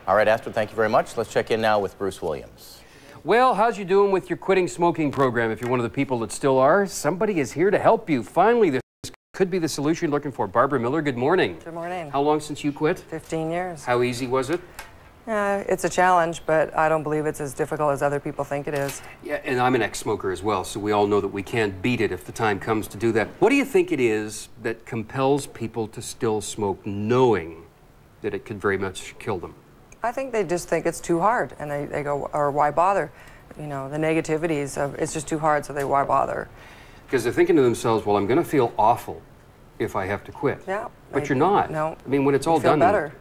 All right, Astrid, thank you very much. Let's check in now with Bruce Williams. Well, how's you doing with your quitting smoking program? If you're one of the people that still are, somebody is here to help you. Finally, this could be the solution you're looking for. Barbara Miller, good morning. Good morning. How long since you quit? 15 years. How easy was it? It's a challenge, but I don't believe it's as difficult as other people think it is. Yeah, and I'm an ex-smoker as well, so we all know that we can't beat it if the time comes to do that. What do you think it is that compels people to still smoke, knowing that it could very much kill them? I think they just think it's too hard, and they go, or why bother? You know, the negativities of it's just too hard, so why bother? Because they're thinking to themselves, well, I'm going to feel awful if I have to quit. Yeah. But you're not. No. I mean, when it's all done, better.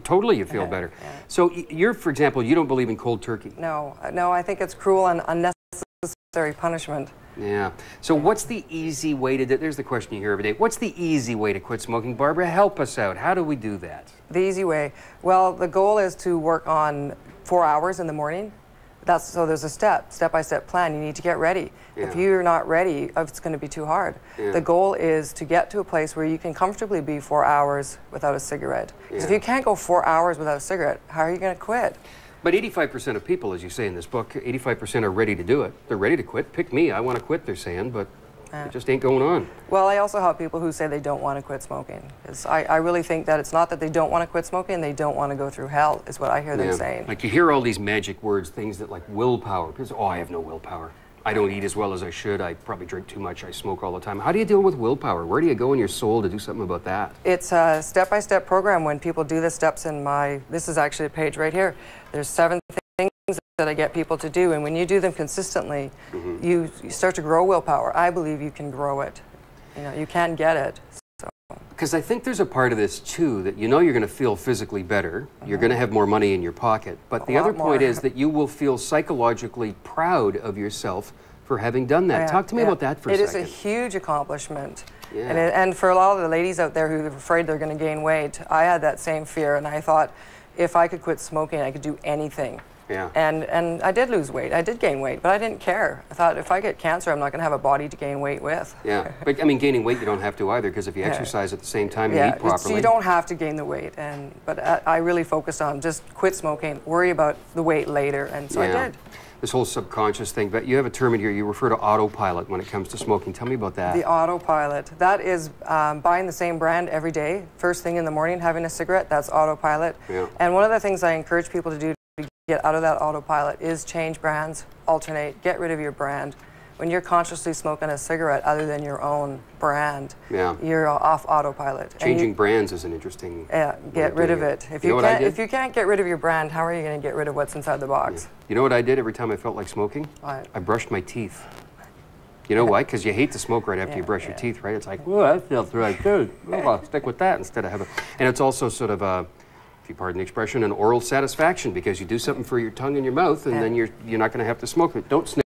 Totally you feel better. Yeah. So you're, for example, you don't believe in cold turkey. No, I think it's cruel and unnecessary punishment. Yeah. So what's the easy way to do, there's the question you hear every day, what's the easy way to quit smoking? Barbara, help us out. How do we do that? The easy way. Well, the goal is to work on 4 hours in the morning. So there's a step-by-step plan. You need to get ready. Yeah. If you're not ready, it's going to be too hard. Yeah. The goal is to get to a place where you can comfortably be 4 hours without a cigarette. Because if you can't go 4 hours without a cigarette, how are you going to quit? But 85% of people, as you say in this book, 85% are ready to do it. They're ready to quit. Pick me, I want to quit, they're saying, but it just ain't going on. Well, I also help people who say they don't want to quit smoking. I really think that it's not that they don't want to quit smoking, they don't want to go through hell, is what I hear them saying. Like you hear all these magic words, things that like willpower. People say, oh, I have no willpower. I don't eat as well as I should. I probably drink too much. I smoke all the time. How do you deal with willpower? Where do you go in your soul to do something about that? It's a step-by-step program. When people do the steps in this is actually a page right here. There's 7 things that I get people to do, and when you do them consistently, you start to grow willpower. I believe you can grow it. You know, you can get it. Because I think there's a part of this too, that you know you're going to feel physically better, you're going to have more money in your pocket, but the other point is that you will feel psychologically proud of yourself for having done that. Talk to me about that for a second. It is a huge accomplishment. Yeah. And for a lot of the ladies out there who are afraid they're going to gain weight, I had that same fear, and I thought if I could quit smoking, I could do anything. Yeah. And I did lose weight. I did gain weight, but I didn't care. I thought if I get cancer, I'm not going to have a body to gain weight with. Yeah, but I mean, gaining weight you don't have to either, because if you exercise at the same time, you eat properly. So you don't have to gain the weight. But I really focused on just quit smoking, worry about the weight later, and so I did. This whole subconscious thing, but you have a term in here, you refer to autopilot when it comes to smoking. Tell me about that. The autopilot. That is buying the same brand every day, first thing in the morning, having a cigarette, that's autopilot. Yeah. And one of the things I encourage people to do to get out of that autopilot is change brands, alternate, get rid of your brand. When you're consciously smoking a cigarette other than your own brand, you're off autopilot. Changing brands is an interesting get rid of it. If you can't get rid of your brand, how are you going to get rid of what's inside the box? You know what I did every time I felt like smoking? What? I brushed my teeth. You know why? Because you hate to smoke right after you brush your teeth, right? It's like, well, that feels right good. Well, I'll stick with that instead of having... And it's also sort of a, if you pardon the expression, an oral satisfaction, because you do something for your tongue and your mouth, and then you're not going to have to smoke it. Don't snicker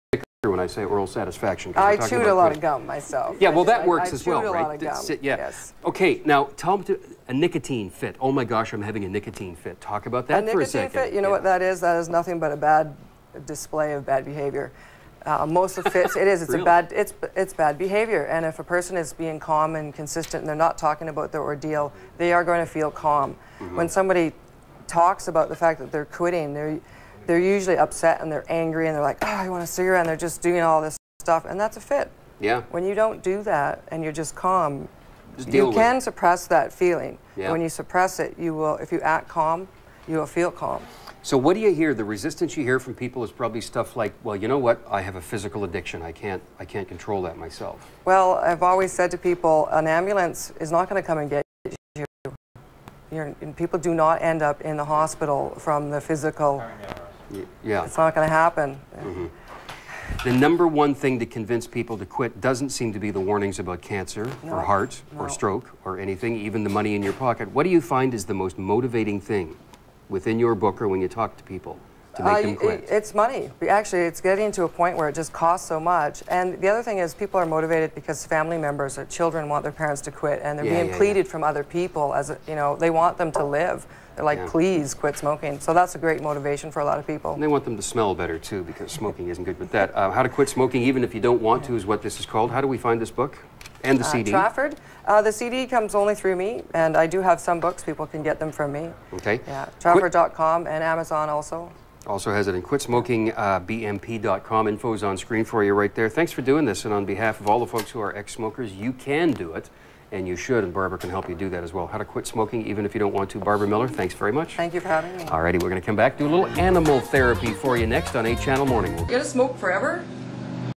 when I say oral satisfaction. I chewed a lot of gum myself. Yeah, well, that works as well, right? I chewed a lot of gum. Yes. Okay, now tell me a nicotine fit. Oh my gosh, I'm having a nicotine fit. Talk about that for a second. A nicotine fit, you know what that is? That is nothing but a bad display of bad behavior. Most of fits, it's bad behavior. And if a person is being calm and consistent and they're not talking about their ordeal, they are going to feel calm. When somebody talks about the fact that they're quitting, they're usually upset and they're angry and they're like, oh, I want a cigarette, and they're just doing all this stuff, and that's a fit. Yeah. When you don't do that and you're just calm, you can suppress that feeling. Yeah. When you suppress it, you will, if you act calm, you will feel calm. So what do you hear? The resistance you hear from people is probably stuff like, well, you know what? I have a physical addiction. I can't control that myself. Well, I've always said to people, an ambulance is not going to come and get you. People do not end up in the hospital from the physical. Yeah. It's not going to happen. The #1 thing to convince people to quit doesn't seem to be the warnings about cancer or heart or stroke or anything, even the money in your pocket. What do you find is the most motivating thing within your book or when you talk to people to make them quit? It's money. Actually, it's getting to a point where it just costs so much. And the other thing is people are motivated because family members or children want their parents to quit, and they're being pleaded from other people as, they want them to live. They're like, please quit smoking. So that's a great motivation for a lot of people. And they want them to smell better too, because smoking isn't good with that. How to Quit Smoking Even If You Don't Want To is what this is called. How do we find this book? And the CD? Trafford. The CD comes only through me, and I do have some books. People can get them from me. Okay. Yeah, Trafford.com and Amazon also. Also has it in quitsmokingbmp.com. Info's on screen for you right there. Thanks for doing this, and on behalf of all the folks who are ex-smokers, you can do it, and you should, and Barbara can help you do that as well. How to Quit Smoking Even If You Don't Want To. Barbara Miller, thanks very much. Thank you for having me. Alrighty, we're going to come back, do a little animal therapy for you next on 8 Channel Morning. You gonna smoke forever?